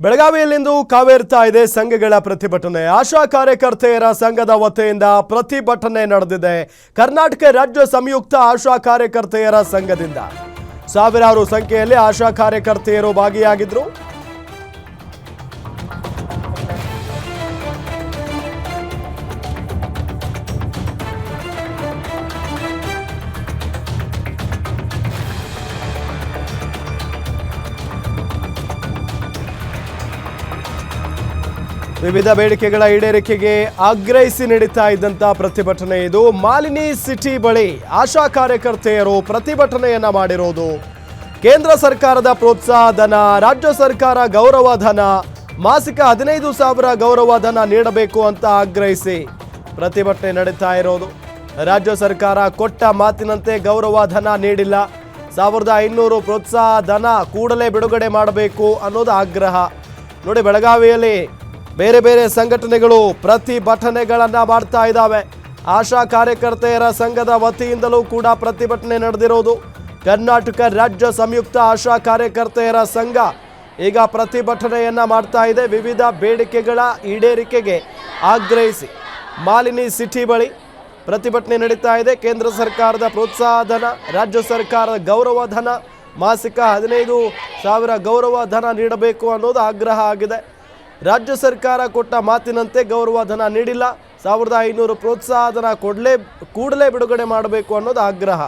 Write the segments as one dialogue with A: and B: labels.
A: ಬೆಳಗಾವಿಯಲ್ಲಿಂದು ಕಾವೇರ್ತಾ ಇದೆ ಸಂಘಗಳ ಪ್ರತಿಭಟನೆ. ಆಶಾ ಕಾರ್ಯಕರ್ತೆಯರ ಸಂಘದ ವತಿಯಿಂದ ಪ್ರತಿಭಟನೆ ನಡೆದಿದೆ. ಕರ್ನಾಟಕ ರಾಜ್ಯ ಸಂಯುಕ್ತ ಆಶಾ ಕಾರ್ಯಕರ್ತೆಯರ ಸಂಘದಿಂದ ಸಾವಿರಾರು ಸಂಖ್ಯೆಯಲ್ಲಿ ಆಶಾ ಕಾರ್ಯಕರ್ತೆಯರು ಭಾಗಿಯಾಗಿದ್ದರು. ವಿವಿಧ ಬೇಡಿಕೆಗಳ ಈಡೇರಿಕೆಗೆ ಆಗ್ರಹಿಸಿ ನಡೀತಾ ಇದ್ದಂಥ ಪ್ರತಿಭಟನೆ ಇದು. ಮಾಲಿನಿ ಸಿಟಿ ಬಳಿ ಆಶಾ ಕಾರ್ಯಕರ್ತೆಯರು ಪ್ರತಿಭಟನೆಯನ್ನ ಮಾಡಿರೋದು. ಕೇಂದ್ರ ಸರ್ಕಾರದ ಪ್ರೋತ್ಸಾಹ ಧನ, ರಾಜ್ಯ ಸರ್ಕಾರ ಗೌರವ ಧನ, ಮಾಸಿಕ 15,000 ಗೌರವ ಧನ ನೀಡಬೇಕು ಅಂತ ಆಗ್ರಹಿಸಿ ಪ್ರತಿಭಟನೆ ನಡೀತಾ ಇರೋದು. ರಾಜ್ಯ ಸರ್ಕಾರ ಕೊಟ್ಟ ಮಾತಿನಂತೆ ಗೌರವ ಧನ ನೀಡಿಲ್ಲ. 1,500 ಪ್ರೋತ್ಸಾಹ ಧನ ಕೂಡಲೇ ಬಿಡುಗಡೆ ಮಾಡಬೇಕು ಅನ್ನೋದು ಆಗ್ರಹ. ನೋಡಿ, ಬೆಳಗಾವಿಯಲ್ಲಿ ಬೇರೆ ಬೇರೆ ಸಂಘಟನೆಗಳು ಪ್ರತಿಭಟನೆಗಳನ್ನು ಮಾಡ್ತಾ ಇದ್ದಾವೆ. ಆಶಾ ಕಾರ್ಯಕರ್ತೆಯರ ಸಂಘದ ವತಿಯಿಂದಲೂ ಕೂಡ ಪ್ರತಿಭಟನೆ ನಡೆದಿರೋದು. ಕರ್ನಾಟಕ ರಾಜ್ಯ ಸಂಯುಕ್ತ ಆಶಾ ಕಾರ್ಯಕರ್ತೆಯರ ಸಂಘ ಈಗ ಪ್ರತಿಭಟನೆಯನ್ನ ಮಾಡ್ತಾ ಇದೆ. ವಿವಿಧ ಬೇಡಿಕೆಗಳ ಈಡೇರಿಕೆಗೆ ಆಗ್ರಹಿಸಿ ಮಾಲಿನಿ ಸಿಟಿ ಬಳಿ ಪ್ರತಿಭಟನೆ ನಡೀತಾ ಇದೆ. ಕೇಂದ್ರ ಸರ್ಕಾರದ ಪ್ರೋತ್ಸಾಹ ಧನ, ರಾಜ್ಯ ಸರ್ಕಾರದ ಗೌರವ ಧನ, ಮಾಸಿಕ 15,000 ಗೌರವ ಧನ ನೀಡಬೇಕು ಅನ್ನೋದು ಆಗ್ರಹ ಆಗಿದೆ. ರಾಜ್ಯ ಸರ್ಕಾರ ಕೊಟ್ಟ ಮಾತಿನಂತೆ ಗೌರವ ಧನ ನೀಡಿಲ್ಲ. 1,500 ಪ್ರೋತ್ಸಾಹ ಧನ ಕೂಡಲೇ ಬಿಡುಗಡೆ ಮಾಡಬೇಕು ಅನ್ನೋದು ಆಗ್ರಹ.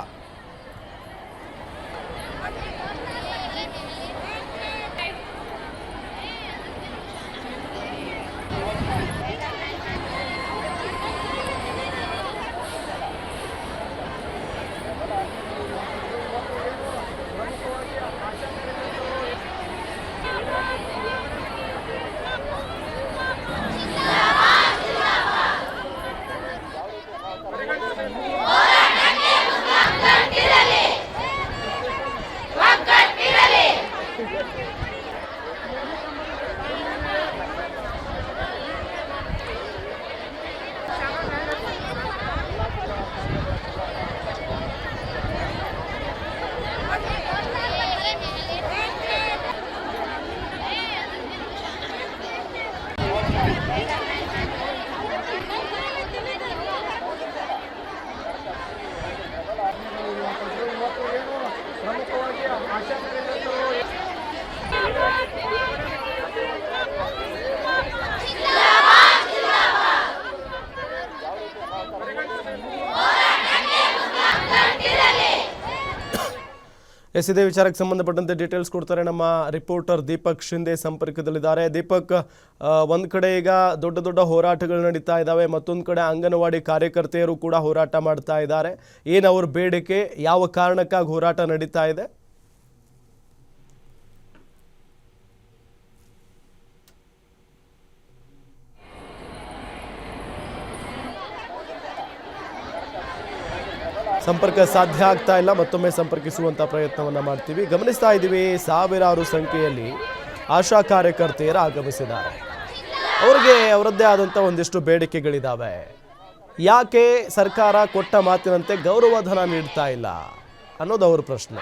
A: ಇದೇ ವಿಚಾರಕ್ಕೆ ಸಂಬಂಧಪಟ್ಟಂತೆ ಡೀಟೇಲ್ಸ್ ಕೊಡ್ತಾರೆ ನಮ್ಮ ರಿಪೋರ್ಟರ್ ದೀಪಕ್ ಶಿಂದೆ ಸಂಪರ್ಕದಲ್ಲಿದ್ದಾರೆ. ದೀಪಕ್, ಒಂದು ಕಡೆ ಈಗ ದೊಡ್ಡ ದೊಡ್ಡ ಹೋರಾಟಗಳು ನಡೀತಾ ಇದ್ದಾವೆ, ಮತ್ತೊಂದು ಕಡೆ ಅಂಗನವಾಡಿ ಕಾರ್ಯಕರ್ತೆಯರು ಕೂಡ ಹೋರಾಟ ಮಾಡ್ತಾ ಇದ್ದಾರೆ. ಏನು ಅವ್ರ ಬೇಡಿಕೆ, ಯಾವ ಕಾರಣಕ್ಕಾಗಿ ಹೋರಾಟ ನಡೀತಾ ಇದೆ? ಸಂಪರ್ಕ ಸಾಧ್ಯ ಆಗ್ತಾ ಇಲ್ಲ, ಮತ್ತೊಮ್ಮೆ ಸಂಪರ್ಕಿಸುವಂಥ ಪ್ರಯತ್ನವನ್ನು ಮಾಡ್ತೀವಿ. ಗಮನಿಸ್ತಾ ಇದ್ದೀವಿ, ಸಾವಿರಾರು ಸಂಖ್ಯೆಯಲ್ಲಿ ಆಶಾ ಕಾರ್ಯಕರ್ತೆಯರು ಆಗಮಿಸಿದ್ದಾರೆ. ಅವರಿಗೆ ಅವರದ್ದೇ ಆದಂಥ ಒಂದಿಷ್ಟು ಬೇಡಿಕೆಗಳಿದ್ದಾವೆ. ಯಾಕೆ ಸರ್ಕಾರ ಕೊಟ್ಟ ಮಾತಿನಂತೆ ಗೌರವ ಧನ ನೀಡ್ತಾ ಇಲ್ಲ ಅನ್ನೋದು ಅವ್ರ ಪ್ರಶ್ನೆ.